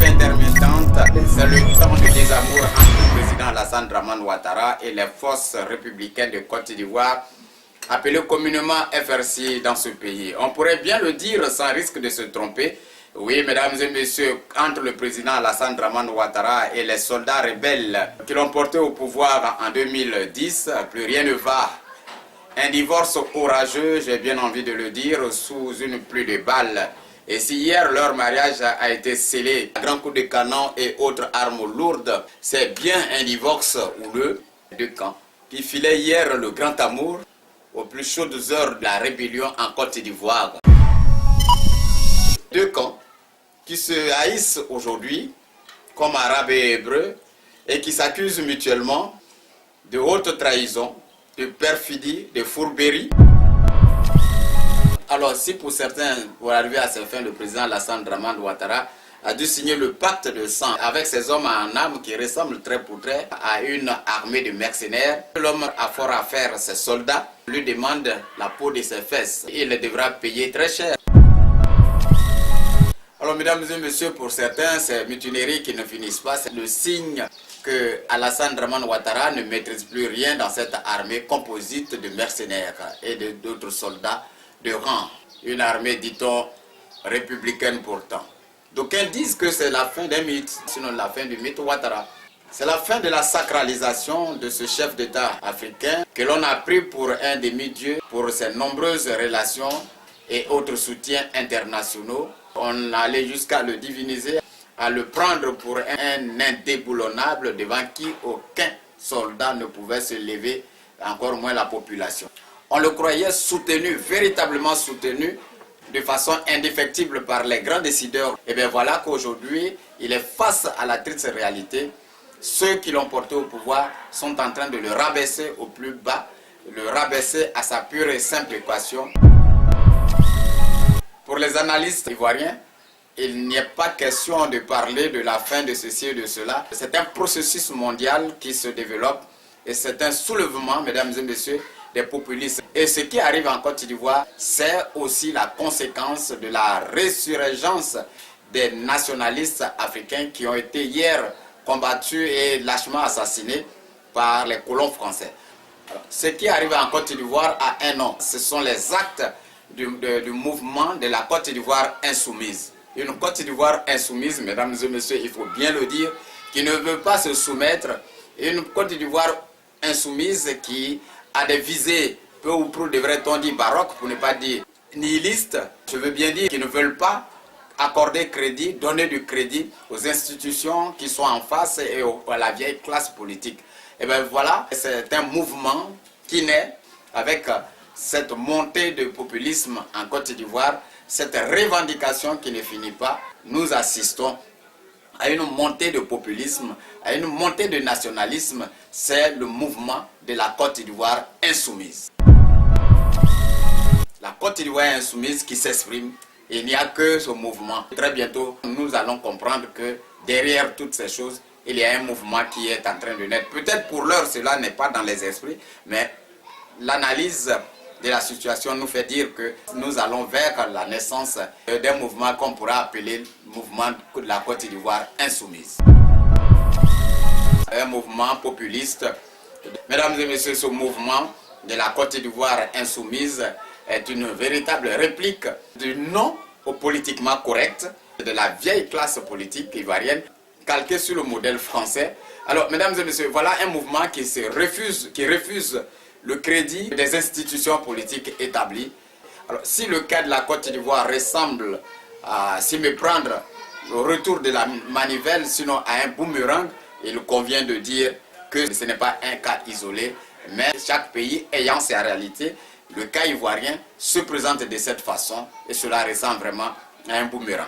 trêve intermittente, c'est le temps de désamour entre le président Alassane Dramane Ouattara et les forces républicaines de Côte d'Ivoire, appelées communément FRC dans ce pays. On pourrait bien le dire sans risque de se tromper. Oui, mesdames et messieurs, entre le président Alassane Dramane Ouattara et les soldats rebelles qui l'ont porté au pouvoir en 2010, plus rien ne va. Un divorce orageux, j'ai bien envie de le dire, sous une pluie de balles. Et si hier leur mariage a été scellé à grands coups de canon et autres armes lourdes, c'est bien un divorce houleux de camps qui filait hier le grand amour aux plus chaudes heures de la rébellion en Côte d'Ivoire. Deux camps qui se haïssent aujourd'hui comme arabes et hébreux et qui s'accusent mutuellement de haute trahison, de perfidie, de fourberie. Alors si pour certains, pour arriver à ses fins, le président Alassane Dramane Ouattara a dû signer le pacte de sang avec ces hommes en âme qui ressemblent trait pour trait à une armée de mercenaires, l'homme a fort à faire, ses soldats lui demandent la peau de ses fesses. Il devra payer très cher. Alors mesdames et messieurs, pour certains, ces mutineries qui ne finissent pas, c'est le signe que Alassane Dramane Ouattara ne maîtrise plus rien dans cette armée composite de mercenaires et d'autres soldats de rang. Une armée, dit-on, républicaine pourtant. D'aucuns disent que c'est la fin d'un mythe, sinon la fin du mythe Ouattara. C'est la fin de la sacralisation de ce chef d'État africain que l'on a pris pour un demi-dieu pour ses nombreuses relations et autres soutiens internationaux. On allait jusqu'à le diviniser, à le prendre pour un indéboulonnable devant qui aucun soldat ne pouvait se lever, encore moins la population. On le croyait soutenu, véritablement soutenu, de façon indéfectible par les grands décideurs. Et bien voilà qu'aujourd'hui, il est face à la triste réalité. Ceux qui l'ont porté au pouvoir sont en train de le rabaisser au plus bas, le rabaisser à sa pure et simple équation. Pour les analystes ivoiriens, il n'y a pas question de parler de la fin de ceci et de cela. C'est un processus mondial qui se développe et c'est un soulèvement, mesdames et messieurs, des populistes. Et ce qui arrive en Côte d'Ivoire, c'est aussi la conséquence de la résurgence des nationalistes africains qui ont été hier combattus et lâchement assassinés par les colons français. Alors, ce qui arrive en Côte d'Ivoire a un nom, ce sont les actes du mouvement de la Côte d'Ivoire insoumise. Une Côte d'Ivoire insoumise, mesdames et messieurs, il faut bien le dire, qui ne veut pas se soumettre. Une Côte d'Ivoire insoumise qui a des visées, peu ou prou devrait-on dire baroques, pour ne pas dire nihilistes. Je veux bien dire qu'ils ne veulent pas accorder crédit, donner du crédit aux institutions qui sont en face et à la vieille classe politique. Et bien voilà, c'est un mouvement qui naît avec cette montée de populisme en Côte d'Ivoire, cette revendication qui ne finit pas. Nous assistons à une montée de populisme, à une montée de nationalisme. C'est le mouvement de la Côte d'Ivoire insoumise. La Côte d'Ivoire insoumise qui s'exprime. Il n'y a que ce mouvement. Très bientôt, nous allons comprendre que derrière toutes ces choses, il y a un mouvement qui est en train de naître. Peut-être pour l'heure, cela n'est pas dans les esprits, mais l'analyse de la situation nous fait dire que nous allons vers la naissance d'un mouvement qu'on pourra appeler le mouvement de la Côte d'Ivoire insoumise. Un mouvement populiste. Mesdames et messieurs, ce mouvement de la Côte d'Ivoire insoumise est une véritable réplique du non au politiquement correct de la vieille classe politique ivoirienne calquée sur le modèle français. Alors, mesdames et messieurs, voilà un mouvement qui refuse le crédit des institutions politiques établies. Alors, si le cas de la Côte d'Ivoire ressemble à s'y méprendre au retour de la manivelle, sinon à un boomerang, il convient de dire que ce n'est pas un cas isolé, mais chaque pays ayant sa réalité, le cas ivoirien se présente de cette façon et cela ressemble vraiment à un boomerang.